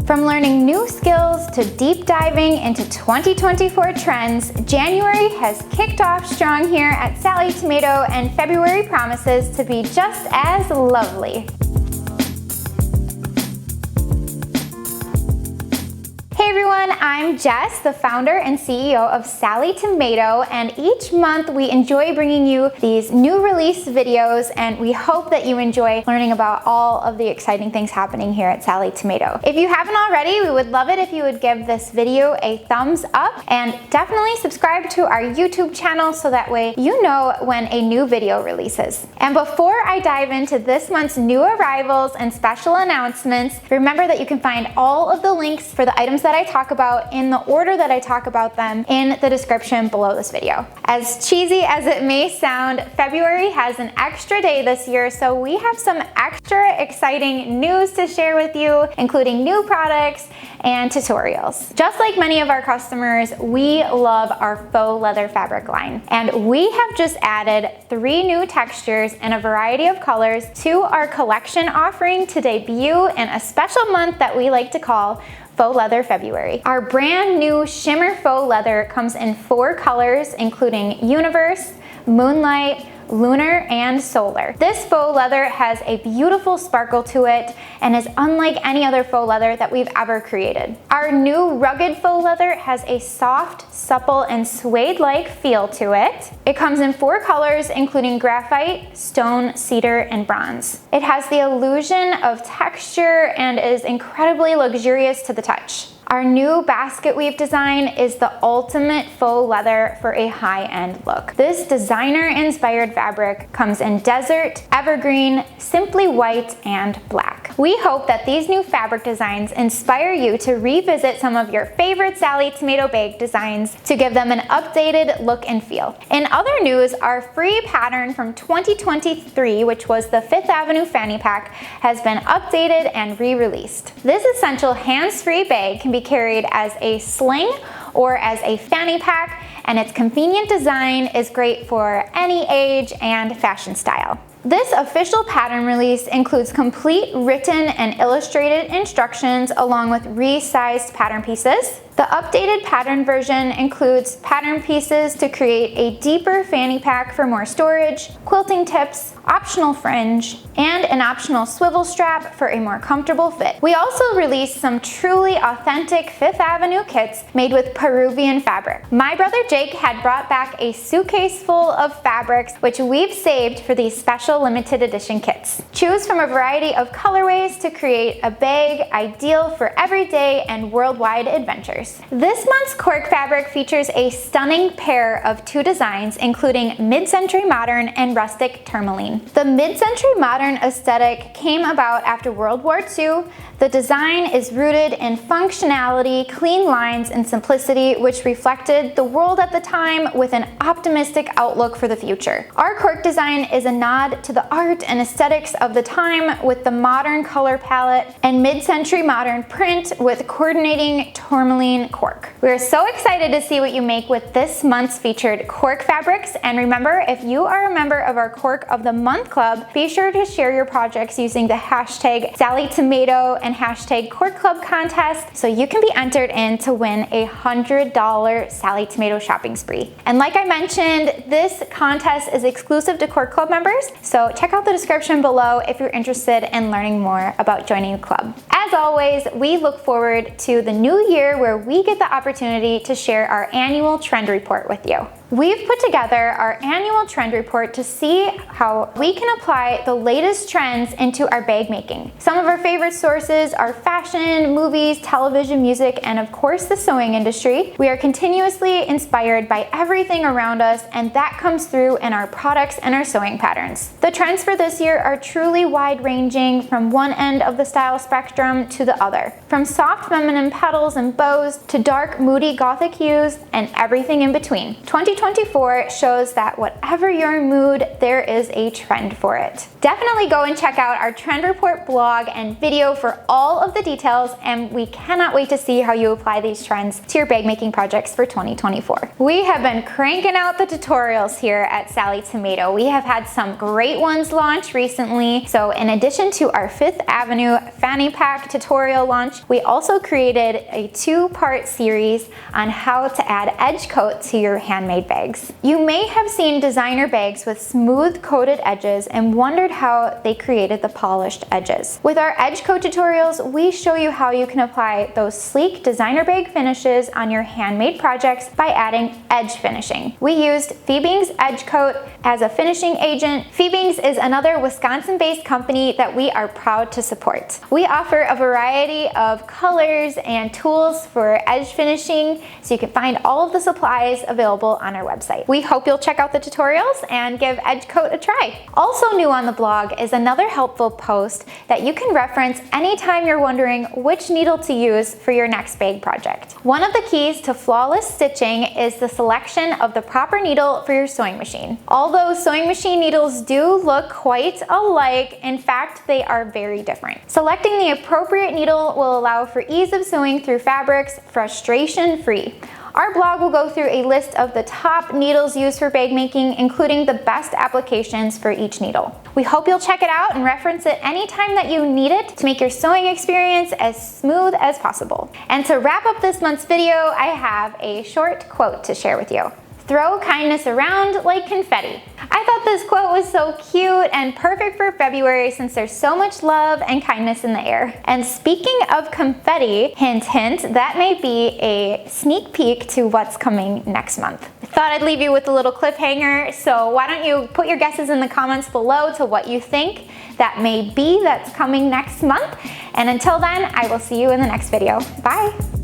From learning new skills to deep diving into 2024 trends, January has kicked off strong here at Sallie Tomato, and February promises to be just as lovely. Hey everyone, I'm Jess, the founder and CEO of Sallie Tomato, and each month we enjoy bringing you these new release videos, and we hope that you enjoy learning about all of the exciting things happening here at Sallie Tomato. If you haven't already, we would love it if you would give this video a thumbs up and definitely subscribe to our YouTube channel so that way you know when a new video releases. And before I dive into this month's new arrivals and special announcements, remember that you can find all of the links for the items that I talk about in the order that I talk about them in the description below this video. As cheesy as it may sound, February has an extra day this year, so we have some extra exciting news to share with you, including new products and tutorials. Just like many of our customers, we love our faux leather fabric line, and we have just added 3 new textures in a variety of colors to our collection offering to debut in a special month that we like to call Faux Leather February. Our brand new Shimmer Faux Leather comes in 4 colors, including Universe, Moonlight, Lunar, and Solar. This faux leather has a beautiful sparkle to it and is unlike any other faux leather that we've ever created. Our new rugged faux leather has a soft, supple, and suede-like feel to it. It comes in 4 colors, including graphite, stone, cedar, and bronze. It has the illusion of texture and is incredibly luxurious to the touch. Our new basket weave design is the ultimate faux leather for a high-end look. This designer-inspired fabric comes in desert, evergreen, simply white, and black. We hope that these new fabric designs inspire you to revisit some of your favorite Sallie Tomato bag designs to give them an updated look and feel. In other news, our free pattern from 2023, which was the 5th Avenue Fanny Pack, has been updated and re-released. This essential hands-free bag can be carried as a sling or as a fanny pack, and its convenient design is great for any age and fashion style. This official pattern release includes complete written and illustrated instructions along with resized pattern pieces. The updated pattern version includes pattern pieces to create a deeper fanny pack for more storage, quilting tips, optional fringe, and an optional swivel strap for a more comfortable fit. We also released some truly authentic 5th Avenue kits made with Peruvian fabric. My brother Jake had brought back a suitcase full of fabrics, which we've saved for these special limited edition kits. Choose from a variety of colorways to create a bag ideal for everyday and worldwide adventures. This month's Cork fabric features a stunning pair of 2 designs, including mid-century modern and rustic tourmaline. The mid-century modern aesthetic came about after World War II. The design is rooted in functionality, clean lines, and simplicity, which reflected the world at the time with an optimistic outlook for the future. Our Cork design is a nod to the art and aesthetics of the time with the modern color palette and mid-century modern print with coordinating tourmaline cork. We are so excited to see what you make with this month's featured Cork fabrics, and remember, if you are a member of our Cork of the Month Club, be sure to share your projects using the hashtag Sallie Tomato and hashtag Cork Club contest so you can be entered in to win a $100 Sallie Tomato shopping spree. And like I mentioned, this contest is exclusive to Cork Club members, so check out the description below if you're interested in learning more about joining the club. As always, we look forward to the new year where we get the opportunity to share our annual trend report with you. We've put together our annual trend report to see how we can apply the latest trends into our bag making. Some of our favorite sources are fashion, movies, television, music, and of course the sewing industry. We are continuously inspired by everything around us, and that comes through in our products and our sewing patterns. The trends for this year are truly wide-ranging from one end of the style spectrum to the other. From soft feminine petals and bows to dark, moody gothic hues and everything in between. 2024 2024 shows that whatever your mood, there is a trend for it. Definitely go and check out our Trend Report blog and video for all of the details, and we cannot wait to see how you apply these trends to your bag making projects for 2024. We have been cranking out the tutorials here at Sallie Tomato. We have had some great ones launch recently. So in addition to our 5th Avenue Fanny Pack tutorial launch, we also created a 2-part series on how to add edge coat to your handmade bags. You may have seen designer bags with smooth coated edges and wondered how they created the polished edges. With our edge coat tutorials, we show you how you can apply those sleek designer bag finishes on your handmade projects by adding edge finishing. We used Phoebing's Edge Coat as a finishing agent. Phoebing's is another Wisconsin-based company that we are proud to support. We offer a variety of colors and tools for edge finishing, so you can find all of the supplies available on our website. We hope you'll check out the tutorials and give edge coat a try. Also new on the blog is another helpful post that you can reference anytime you're wondering which needle to use for your next bag project. One of the keys to flawless stitching is the selection of the proper needle for your sewing machine. Although sewing machine needles do look quite alike, in fact, they are very different. Selecting the appropriate needle will allow for ease of sewing through fabrics, frustration-free. Our blog will go through a list of the top needles used for bag making, including the best applications for each needle. We hope you'll check it out and reference it anytime that you need it to make your sewing experience as smooth as possible. And to wrap up this month's video, I have a short quote to share with you. Throw kindness around like confetti. I thought this quote was so cute and perfect for February since there's so much love and kindness in the air. And speaking of confetti, hint hint, that may be a sneak peek to what's coming next month. I thought I'd leave you with a little cliffhanger, so why don't you put your guesses in the comments below to what you think that may be that's coming next month. And until then, I will see you in the next video. Bye.